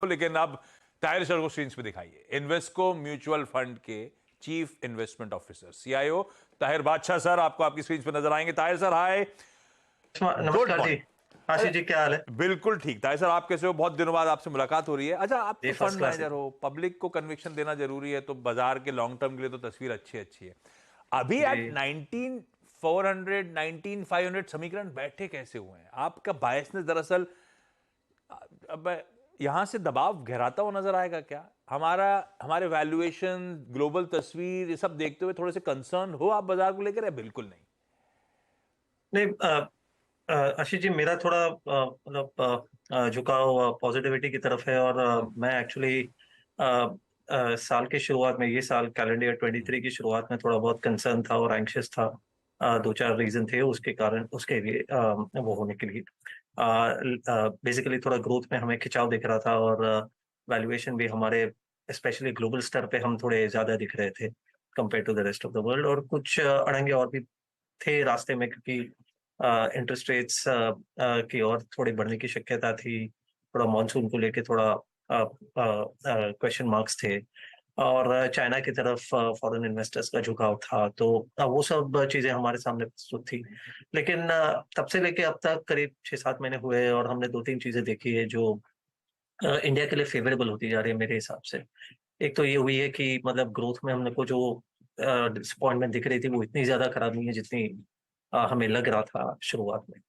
लेकिन अब ताहिर सर को स्क्रीन पे दिखाइए। इन्वेस्को म्यूचुअल फंड के chief investment officer CIO Tahir बादशाह सर आपको आपकी स्क्रीन पे नजर आएंगे। Tahir sir hi. गुड नमस्कार जी। मॉर्निंग। आशीष जी, क्या हाल है? बिल्कुल ठीक। ताहिर सर आप कैसे हो? बहुत दिनों बाद आपसे मुलाकात हो रही है। अच्छा, आप जी तो फर्स्ट फंड क्लास है। मैनेजर हो, पब्लिक को कन्विक्शन देना जरूरी है, तो बाजार के लॉन्ग टर्म के लिए तो तस्वीर अच्छी अच्छी है। अभी जी एट 19,400 19,500 समीकरण बैठे कैसे हुए हैं? आपका बायसनेस दरअसल अब यहां से दबाव गहराता हुआ नजर आएगा क्या? हमारे वैल्यूएशन, ग्लोबल तस्वीर, ये सब देखते हुए थोड़े से कंसर्न हो आप बाजार को लेकर, या बिल्कुल नहीं? नहीं, आशीष जी, मेरा थोड़ा मतलब झुकाव पॉजिटिविटी की तरफ है। और मैं एक्चुअली साल की शुरुआत में, ये साल कैलेंडर ईयर 23 की शुरुआत में थोड़ा बहुत कंसर्न था और एंग्शियस था। दो चार रीजन थे उसके कारण, उसके लिए वो होने के लिए बेसिकली थोड़ा ग्रोथ में हमें खिंचाव दिख रहा था, और वैल्यूएशन भी हमारे स्पेशली ग्लोबल स्तर पे हम थोड़े ज्यादा दिख रहे थे compare to the rest of the world. और कुछ अड़ंगे और भी थे रास्ते में, क्योंकि इंटरेस्ट रेट्स की और थोड़ी बढ़ने की शक्यता थी। थोड़ा मानसून को लेके थोड़ा क्वेश्चन मार्क्स थे, और चाइना की तरफ फॉरेन इन्वेस्टर्स का झुकाव था। तो वो सब चीजें हमारे सामने प्रस्तुत थी। लेकिन तब से लेके अब तक करीब 6-7 महीने हुए हैं, और हमने 2-3 चीजें देखी है जो इंडिया के लिए फेवरेबल होती जा रही है मेरे हिसाब से। एक तो ये हुई है कि मतलब ग्रोथ में हमने को जो डिसअपॉइंटमेंट दिख रही थी, वो इतनी ज्यादा खराब नहीं है जितनी हमें लग रहा था शुरुआत में।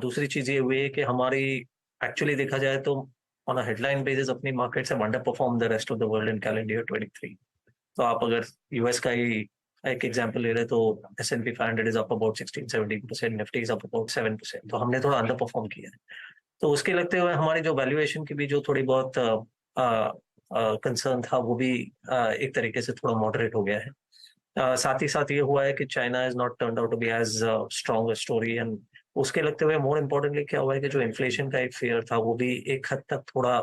दूसरी चीज ये हुई है कि हमारी एक्चुअली देखा जाए तो ऑन अ हेडलाइन बेसिस अपनी markets have under perform the rest of the world in calendar year 23। तो आप अगर यूएस का ही एक एग्जांपल ले रहे तो S&P 500 is up about 16-17%, Nifty is up about 7%। तो हमने थोड़ा अंडर परफॉर्म किया है। तो उसके लगते हुए हमारी जो वैल्यूएशन की भी जो थोड़ी बहुत कंसर्न था, वो भी एक तरीके से थोड़ा मॉडरेट हो गया है। साथ ही साथ ये हुआ है कि China is not turned out to be as strong story. And उसके लगते हुए मोर इम्पोर्टेंटली क्या हुआ है कि जो इन्फ्लेशन का एक फेयर था, वो भी एक हद तक थोड़ा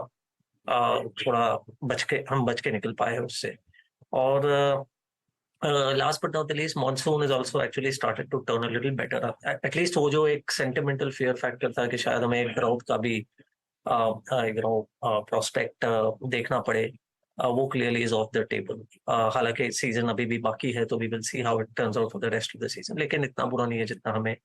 बच के निकल पाए हैं उससे। और last but not the least, monsoon is also actually started to turn a little better. At least वो जो एक सेंटिमेंटल फियर फैक्टर था कि शायद हमें एक ग्रोथ का भी प्रोस्पेक्ट देखना पड़े, वो clearly is off the table. हालांकि सीजन अभी भी बाकी है, तो we will see how it turns out for the rest of the season, लेकिन इतना बुरा नहीं है जितना हमें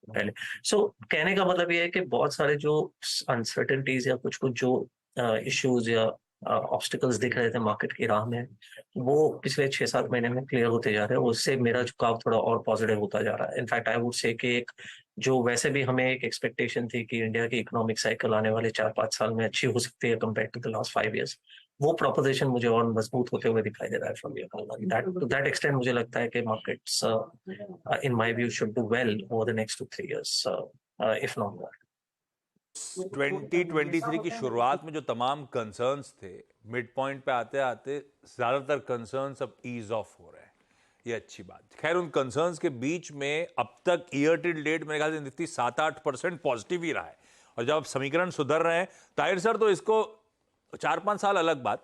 पहले। कहने का मतलब ये है कि बहुत सारे जो अनसर्टेनिटीज या कुछ कुछ जो इश्यूज या ऑब्स्टिकल्स दिख रहे थे मार्केट की राह में, वो पिछले 6-7 महीने में क्लियर होते जा रहे हैं। उससे मेरा झुकाव थोड़ा और पॉजिटिव होता जा रहा है। इनफैक्ट आई वुड से कि एक जो वैसे भी हमें एक एक्सपेक्टेशन थी कि इंडिया की इकोनॉमिक साइकिल आने वाले 4-5 साल में अच्छी हो सकती है compare to the last 5 years, वो प्रोपोजिशन मुझे और मजबूत होते हुए दिखाई दे रहा है from that to that extent. मुझे लगता है कि markets in my view should do well over the next 2-3 years, इफ नॉट मोर। 2023 की शुरुआत में जो तमाम कंसर्न्स थे, मिड पॉइंट पे आते आते ज्यादातर कंसर्न्स अब ईज ऑफ हो रहे हैं। ये अच्छी बात। खैर, उन कंसर्न्स के बीच में अब तक ईयर टिल डेट मेरे ख्याल से निफ्टी 7-8% पॉजिटिव ही रहा है। और जब अब समीकरण सुधर रहे हैं ताहिर सर, तो इसको 4-5 साल अलग बात,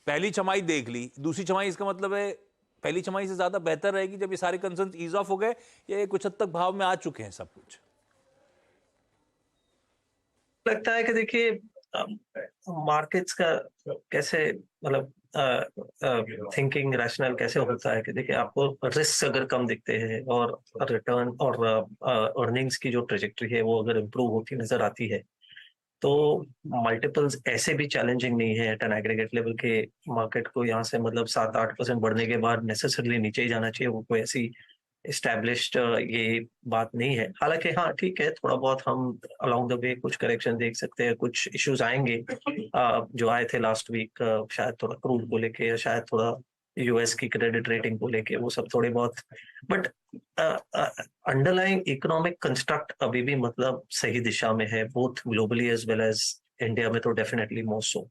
पहली छमाही देख ली, दूसरी छमाही, इसका मतलब है पहली छमाही से ज्यादा बेहतर रहेगी जब ये सारे कंसर्न्स ईज ऑफ हो गए, या ये कुछ हद तक भाव में आ चुके हैं सब कुछ? लगता है कि देखिए, मार्केट्स का कैसे मतलब थिंकिंग रैशनल कैसे होता है कि देखिए, आपको रिस्क अगर कम दिखते हैं और रिटर्न और अर्निंग्स की जो ट्रेजेक्टरी है वो अगर इम्प्रूव होती नजर आती है, तो मल्टीपल्स ऐसे भी चैलेंजिंग नहीं है एट एन एग्रीगेट लेवल के मार्केट को यहाँ से मतलब 7-8% बढ़ने के बाद नेसेसरली नीचे ही जाना चाहिए। वो कोई ऐसी एस्टैब्लिश्ड ये बात नहीं है। हालांकि हाँ, ठीक है, थोड़ा बहुत हम अलोंग द वे कुछ करेक्शन देख सकते हैं, कुछ इश्यूज आएंगे जो आए थे लास्ट वीक, शायद थोड़ा क्रूड को लेके या शायद थोड़ा यूएस की क्रेडिट रेटिंग को लेके, वो सब थोड़े बहुत। बट अंडरलाइंग इकोनॉमिक कंस्ट्रक्ट अभी भी मतलब सही दिशा में है, both globally as well as India में, तो डेफिनेटली मोर सो।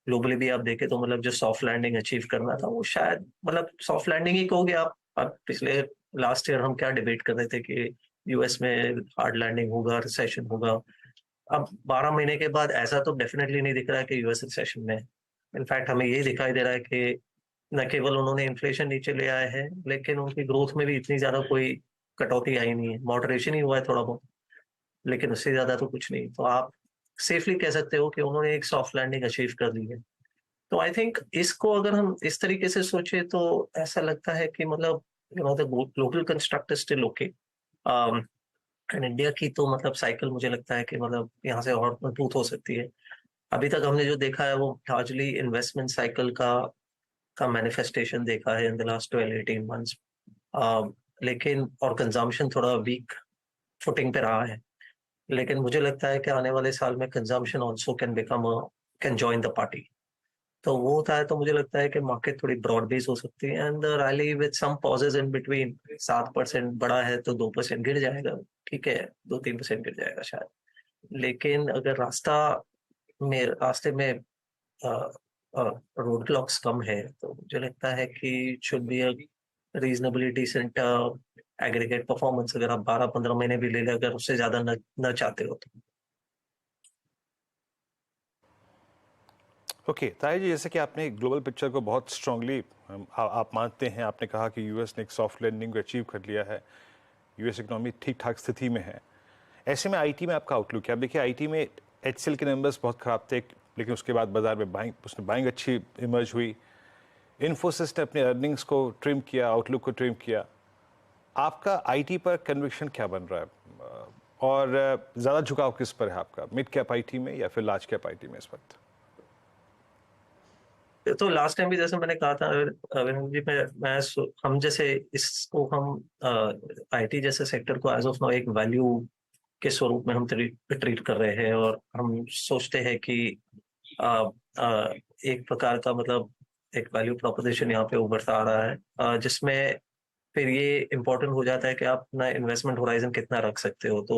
ग्लोबली भी आप देखें तो मतलब जो सॉफ्ट लैंडिंग अचीव करना था, वो शायद मतलब सॉफ्ट लैंडिंग ही कहोगे आप। अब पिछले लास्ट ईयर हम क्या डिबेट कर रहे थे कि यूएस में हार्ड लैंडिंग होगा, रिसेशन होगा। अब 12 महीने के बाद ऐसा तो डेफिनेटली नहीं दिख रहा है कि यूएस रिसेशन में। इनफैक्ट हमें ये दिखाई दे रहा है कि न केवल उन्होंने इन्फ्लेशन नीचे ले आए हैं, लेकिन उनकी ग्रोथ में भी इतनी ज्यादा कोई कटौती आई नहीं है। मॉडरेशन ही हुआ है थोड़ा बहुत, लेकिन उससे ज्यादा तो कुछ नहीं। तो आप सेफली कह सकते हो कि उन्होंने एक सॉफ्ट लैंडिंग अचीव कर ली है। तो आई थिंक इसको अगर हम इस तरीके से सोचे तो ऐसा लगता है कि मतलब the global construct is still okay. And India की तो मतलब साइकिल मुझे लगता है कि मतलब यहाँ से और मजबूत हो सकती है। अभी तक हमने जो देखा है वो लार्जली इन्वेस्टमेंट साइकिल का मैनिफेस्टेशन देखा है इन द लास्ट 12-18 मंथ्स। लेकिन और कंजम्पशन थोड़ा वीक फुटिंग पे रहा है। लेकिन मुझे लगता है कि आने वाले साल में consumption also can join the party. तो वो होता है तो मुझे लगता है कि मार्केट थोड़ी ब्रॉड बेस हो सकती है and rally with some pauses in between. 7% बड़ा है तो 2% गिर जाएगा, ठीक है, 2-3% गिर जाएगा शायद। लेकिन अगर रास्ते में रोड ब्लॉक्स कम है तो मुझे लगता है कि should be a reasonably decent aggregate performance, अगर आप 12-15 महीने भी ले लें, अगर उससे ज्यादा न चाहते हो तो। ओके ताहिर जी, जैसे कि आपने ग्लोबल पिक्चर को बहुत स्ट्रांगली आप मानते हैं, आपने कहा कि यूएस ने एक सॉफ्ट लैंडिंग को अचीव कर लिया है, यूएस इकोनॉमी ठीक ठाक स्थिति में है। ऐसे में आईटी में आपका आउटलुक है? अब देखिए आईटी में एचसीएल के नंबर्स बहुत खराब थे, लेकिन उसके बाद बाजार में बाइंग अच्छी इमर्ज हुई। इन्फोसिस ने अपने अर्निंग्स को ट्रिम किया, आउटलुक को ट्रिम किया। आपका आईटी पर कन्विक्शन क्या बन रहा है, और ज़्यादा झुकाव किस पर है आपका, मिड कैप आईटी में या फिर लार्ज कैप आईटी में इस वक्त? तो लास्ट टाइम भी जैसे मैंने कहा था अभिनव जी, हम जैसे इसको हम आईटी जैसे सेक्टर को एज ऑफ नाउ एक वैल्यू के स्वरूप में हम ट्रीट कर रहे हैं और हम सोचते हैं कि अ, एक प्रकार का मतलब एक वैल्यू प्रोपोजिशन यहाँ पे उभरता आ रहा है, जिसमें फिर ये इम्पोर्टेंट हो जाता है कि आप अपना इन्वेस्टमेंट होराइजन कितना रख सकते हो। तो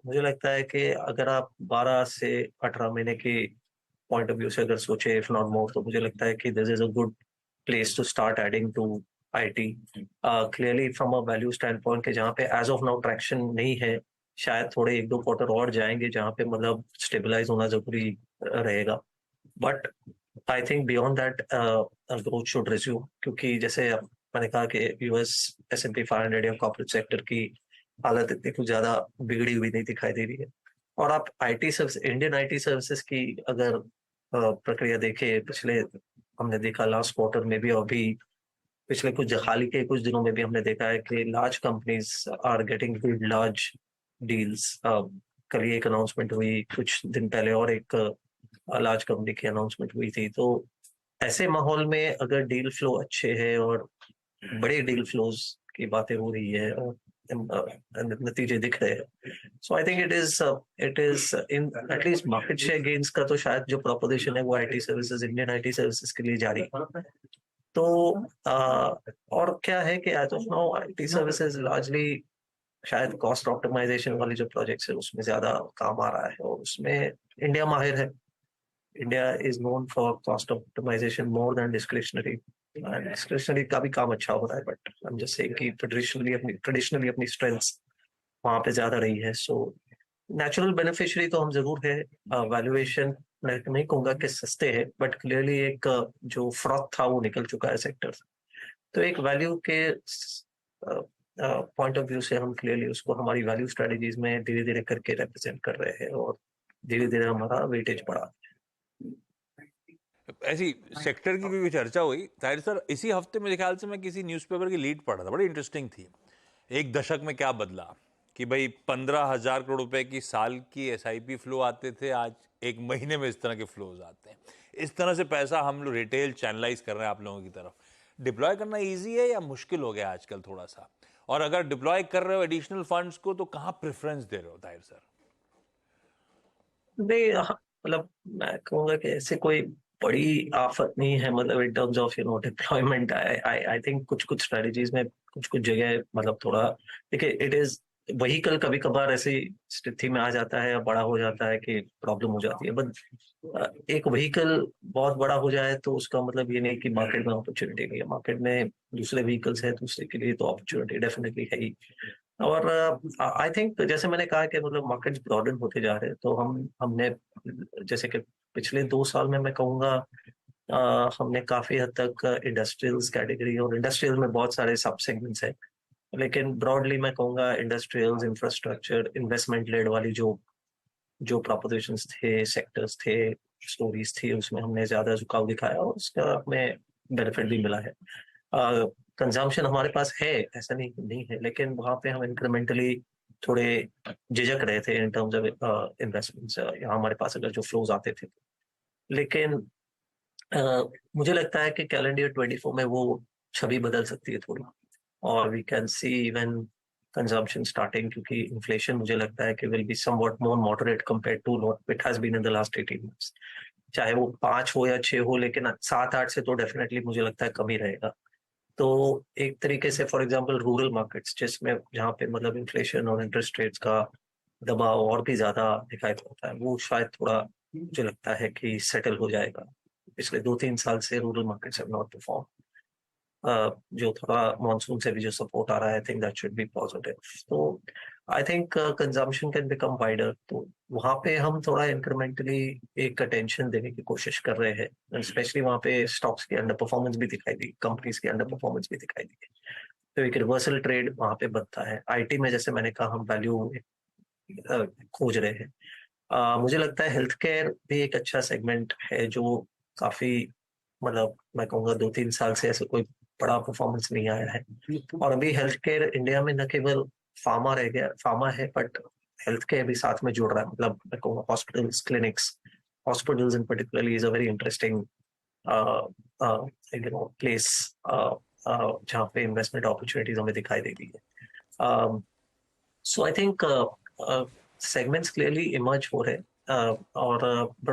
मुझे लगता है कि अगर आप 12 से 18 महीने की पॉइंट ऑफ व्यू से अगर सोचे, इफ नॉट मोर, तो मुझे लगता है कि this is a good place to start adding to IT. Clearly from a value standpoint के जहाँ पे एज ऑफ नाउ ट्रैक्शन नहीं है, शायद थोड़े 1-2 क्वार्टर और जाएंगे जहाँ पे मतलब स्टेबलाइज होना जरूरी रहेगा। But I think beyond that growth should resume, क्योंकि जैसे मैंने कहा कि यूएस S&P 500 या कॉर्पोरेट सेक्टर की हालत इतनी कुछ ज्यादा बिगड़ी हुई नहीं दिखाई दे रही है। और आप IT service, Indian IT services की अगर प्रक्रिया देखें, पिछले हमने देखा लास्ट क्वार्टर में भी, और अभी पिछले हाल ही के कुछ दिनों में भी हमने देखा है कि large companies are getting good large deals. कल ही एक अनाउंसमेंट हुई, कुछ दिन पहले और एक लार्ज कंपनी की अनाउंसमेंट हुई थी। तो ऐसे माहौल में अगर डील फ्लो अच्छे है और बड़े डील फ्लोज की बातें हो रही है और नतीजे दिख रहे हैं, so I think it is in at least market share gains का तो शायद जो प्रोपोजिशन है वो IT services, Indian IT services के लिए जारी है। तो और क्या है कि as of now IT services largely शायद कॉस्ट ऑप्टिमाइजेशन वाले जो प्रोजेक्ट्स है उसमें ज्यादा काम आ रहा है, और उसमें इंडिया माहिर है। India is known for cost optimisation more than discretionary. Discretionary का भी काम अच्छा हो रहा है, बट हम जैसे कि ट्रेडिशनली अपनी स्ट्रेंथ्स वहां पे ज्यादा रही है। सो नेचुरल बेनिफिशियरी तो हम जरूर है। वैल्यूएशन मैं नहीं कहूंगा कि सस्ते है, बट क्लियरली एक जो फ्रॉथ था वो निकल चुका है सेक्टर। तो एक वैल्यू के पॉइंट ऑफ व्यू से हम क्लियरली उसको हमारी वैल्यू स्ट्रेटजीज में धीरे धीरे करके रिप्रेजेंट कर रहे हैं और धीरे धीरे हमारा वेटेज बढ़ा। ऐसी सेक्टर की कोई चर्चा हुई ताहिर सर, इसी हफ्ते मेरे ख्याल से मैं किसी न्यूज़पेपर की लीड पढ़ा था, बड़ी इंटरेस्टिंग थी। एक दशक में क्या बदला, कि भाई 15,000 करोड़ रुपए की साल की एसआईपी फ्लो आते थे, आज एक महीने में इस तरह के फ्लोज आते हैं। इस तरह से पैसा हम लोग रिटेल चैनलाइज कर रहे हैं आप लोगों की तरफ। डिप्लॉय करना ईजी है या मुश्किल हो गया आजकल थोड़ा सा? और अगर डिप्लॉय कर रहे हो एडिशनल फंड्स को तो कहाँ प्रेफरेंस दे रहे हो ताहिर सर? नहीं, मतलब मैं कहूंगा कि ऐसे कोई बड़ी आफत नहीं है, मतलब इन terms of deployment. I I I think कुछ कुछ स्ट्रेटजीज में कुछ कुछ जगह मतलब थोड़ा देखिए, इट इज व्हीकल कभी कभार ऐसी स्थिति में आ जाता है या बड़ा हो जाता है कि प्रॉब्लम हो जाती है। बट एक व्हीकल बहुत बड़ा हो जाए तो उसका मतलब ये नहीं कि मार्केट में अपॉर्चुनिटी नहीं है। मार्केट में दूसरे व्हीकल्स है, दूसरे के लिए तो अपॉर्चुनिटी डेफिनेटली है ही। और आई थिंक जैसे मैंने कहा कि मतलब मार्केट्स ब्रॉडन होते जा रहे हैं, तो हमने जैसे कि पिछले 2 साल में मैं कहूँगा हमने काफी हद तक इंडस्ट्रियल्स कैटेगरी, और इंडस्ट्रियल में बहुत सारे सब सेगमेंट्स हैं, लेकिन ब्रॉडली मैं कहूँगा इंडस्ट्रियल्स, इंफ्रास्ट्रक्चर, इन्वेस्टमेंट लेड वाली जो जो प्रोपोजिशंस थे, सेक्टर्स थे, स्टोरीज थी, उसमें हमने ज्यादा झुकाव दिखाया और उसका हमें बेनिफिट भी मिला है। कंजम्पशन हमारे पास है, ऐसा नहीं है, लेकिन वहां पे हम इंक्रीमेंटली थोड़े झिझक रहे थे इन टर्म्स ऑफ इन्वेस्टमेंट्स, यहाँ हमारे पास अगर जो फ्लोज आते थे। लेकिन मुझे लगता है कि कैलेंडर ईयर 24 में वो छवि बदल सकती है थोड़ी, और we can see even consumption starting, क्योंकि इन्फ्लेशन मुझे लगता है कि will be somewhat more moderate compared to what it has been in the last 18 months. चाहे वो 5 हो या 6 हो, लेकिन 7-8 से तो डेफिनेटली मुझे लगता है कम ही रहेगा। तो एक तरीके से फॉर एग्जांपल रूरल मार्केट्स, जिसमें जहाँ पे मतलब इन्फ्लेशन और इंटरेस्ट रेट्स का दबाव और भी ज्यादा दिखाई पड़ता है, वो शायद थोड़ा मुझे लगता है कि सेटल हो जाएगा। पिछले 2-3 साल से rural markets have not perform, जो थोड़ा मानसून से भी जो सपोर्ट आ रहा है, I think that should be positive. तो I think consumption can become wider, तो वहां पे हम थोड़ा इंक्रीमेंटली एक अटेंशन देने की कोशिश कर रहे हैं। स्पेशली वहां पे स्टॉक्स की अंडर परफॉर्मेंस भी दिखाई दी, कंपनीज की अंडर परफॉर्मेंस भी दिखाई दी, तो एक रिवर्सल ट्रेड वहां पे बनता है। आईटी में जैसे मैंने कहा, हम वैल्यू खोज रहे हैं। मुझे लगता है हेल्थ केयर भी एक अच्छा सेगमेंट है, जो काफी मतलब मैं कहूँगा 2-3 साल से ऐसे कोई बड़ा परफॉर्मेंस नहीं आया है। और अभी हेल्थ केयर इंडिया में न केवल फार्मा रह गया, फार्मा है, बट हेल्थ केयर भी साथ में जुड़ रहा है। मतलब मैं कहूँगा hospitals, clinics, hospitals in particularly is a very interesting place, जहाँ पे इन्वेस्टमेंट अपॉर्चुनिटीज हमें दिखाई देती है। So I think segments clearly emerge हो रहे हैं, और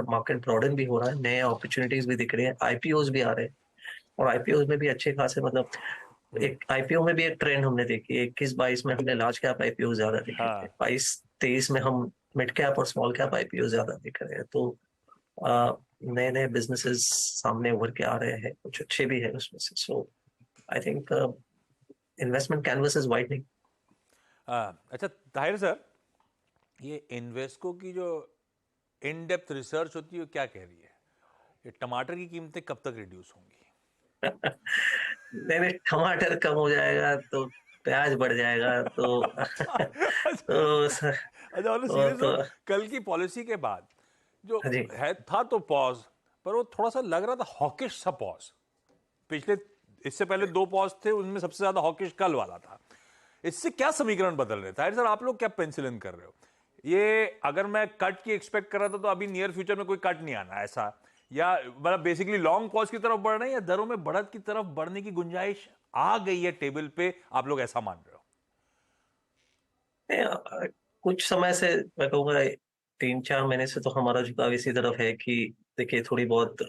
मार्केट ब्रॉडन भी हो रहा है, नए अपॉर्चुनिटीज भी दिख रही है, आईपीओज भी आ रहे हैं, और आईपीओ में भी अच्छे खासे मतलब एक आईपीओ में भी एक ट्रेंड हमने देखी। 21-22 में हमने लार्ज कैप आईपीओ ज्यादा देखे थे, 22-23 में हम मिड कैप और स्मॉल कैप आईपीओ ज्यादा देख रहे हैं। तो नए नए बिजनेसेस सामने उभर के आ रहे हैं, कुछ अच्छे भी है उसमें से। So I think investment canvas is widening. अच्छा ताहिर सर, ये इन्वेस्को की जो इन डेप्थ रिसर्च होती है वो क्या कह रही है? ये टमाटर की कीमतें कब तक रिड्यूस होंगी? नहीं नहीं, टमाटर कम हो जाएगा तो प्याज बढ़ जाएगा, तो तो अच्छा ऑन वो सीरियस तो नोट, कल की पॉलिसी के बाद जो जी है था तो पॉज, पर वो थोड़ा सा लग रहा था हॉकिश सा पॉज। पिछले इससे पहले 2 पॉज थे, उनमें सबसे ज्यादा हॉकिश कल वाला था। इससे क्या समीकरण बदल रहे थे सर? आप लोग क्या पेंसिल इन कर रहे हो? ये अगर मैं कट की एक्सपेक्ट कर रहा था तो अभी नियर फ्यूचर में कोई कट नहीं आना ऐसा, या मतलब बेसिकली लॉन्ग पॉज की तरफ बढ़ रहे हैं, या दरों में बढ़त की तरफ बढ़ने की गुंजाइश आ गई है टेबल पे, आप लोग ऐसा मान रहे हो? कुछ समय से मैं कहूँगा 3-4 महीने से तो हमारा झुकाव इसी तरफ है कि देखिए थोड़ी बहुत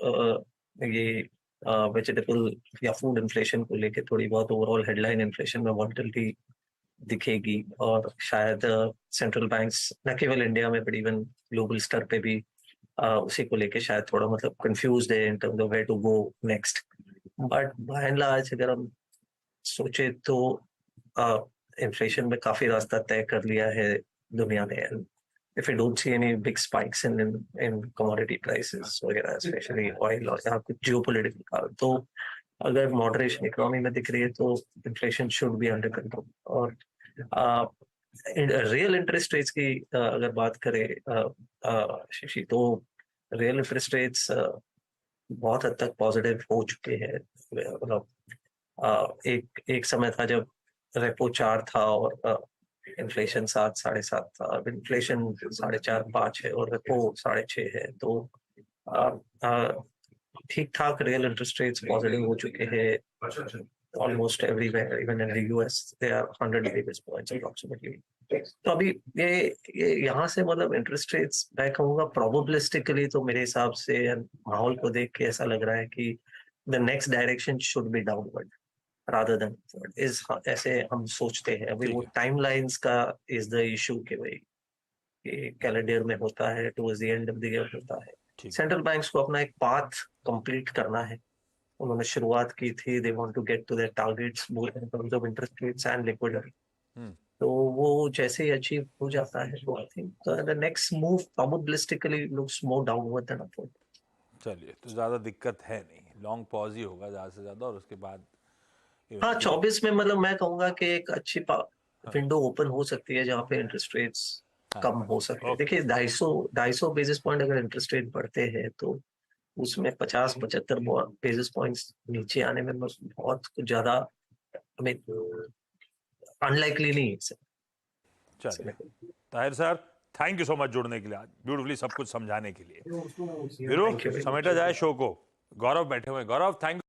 ये वेजिटेबल या फूड इन्फ्लेशन को लेके थोड़ी बहुत ओवरऑल हेडलाइन इन्फ्लेशन में वॉलेटिलिटी दिखेगी, और शायद सेंट्रल बैंक्स न केवल इंडिया में बट इवन ग्लोबल स्तर पे भी उसी को लेके शायद थोड़ा मतलब कंफ्यूज है in terms of where to go next. But by and large अगर हम सोचे तो इन्फ्लेशन में काफी रास्ता तय कर लिया है दुनिया ने। if you don't see any big spikes in commodity prices वगैरह, especially oil और यहाँ कुछ geopolitical कारण, तो अगर मॉडरेशन इकोनॉमी में दिख रही है तो inflation should be under control. और रियल इंटरेस्ट रेट्स की अगर बात करें शशि, तो रियल इंटरेस्ट रेट्स बहुत हद तक पॉजिटिव हो चुके हैं। मतलब एक समय था जब रेपो 4 था और इन्फ्लेशन 7-7.5 था। अब इन्फ्लेशन 4.5-5 है और रेपो 6.5 है, तो ठीक ठाक रियल इंटरेस्ट रेट्स पॉजिटिव हो चुके हैं almost everywhere. Even in the US they are 100 basis points approximately. तो अभी ये यहाँ से मतलब इंटरेस्ट रेट्स मैं कहूँगा प्रोबेबिलिस्टिकली, तो मेरे हिसाब से माहौल को देख के ऐसा लग रहा है कि the next direction should be downward rather than upward, इस ऐसे हम सोचते हैं। अभी ठीक वो है, टाइमलाइंस का इज द इशू कि भाई कैलेंडर में होता है, towards the end of the year होता है। ठीक है। सेंट्रल बैंक्स को अपना एक पाथ कंप्लीट करना है। उन्होंने शुरुआत की थी, they want to get to their targets both in terms of interest rates and liquidity. Hmm. तो वो जैसे ही अचीव हो जाता है, तो I think the next move probabilistically looks more downward than upward. चलिए, तो ज़्यादा दिक्कत है नहीं, लॉन्ग पॉज ही होगा ज़्यादा से ज़्यादा, और उसके बाद हाँ, इवेंचुअली 24 में मतलब मैं कहूंगा कि एक अच्छी विंडो ओपन हो सकती है जहाँ पे इंटरेस्ट रेट्स कम हो सके। ओके। देखिए 250 बेसिस पॉइंट अगर इंटरेस्ट रेट बढ़ते हैं तो उसमें 50-75 बेसिस पॉइंट्स नीचे आने में बहुत कुछ ज्यादा अनलाइकली नहीं है सर। चलिए Tahir sir, thank you so much जुड़ने के लिए, आज ब्यूटीफुली सब कुछ समझाने के लिए। वीरू थैंक यू वेरी समेटा मच। जाए शो को। गौरव बैठे हुए हैं। गौरव, थैंक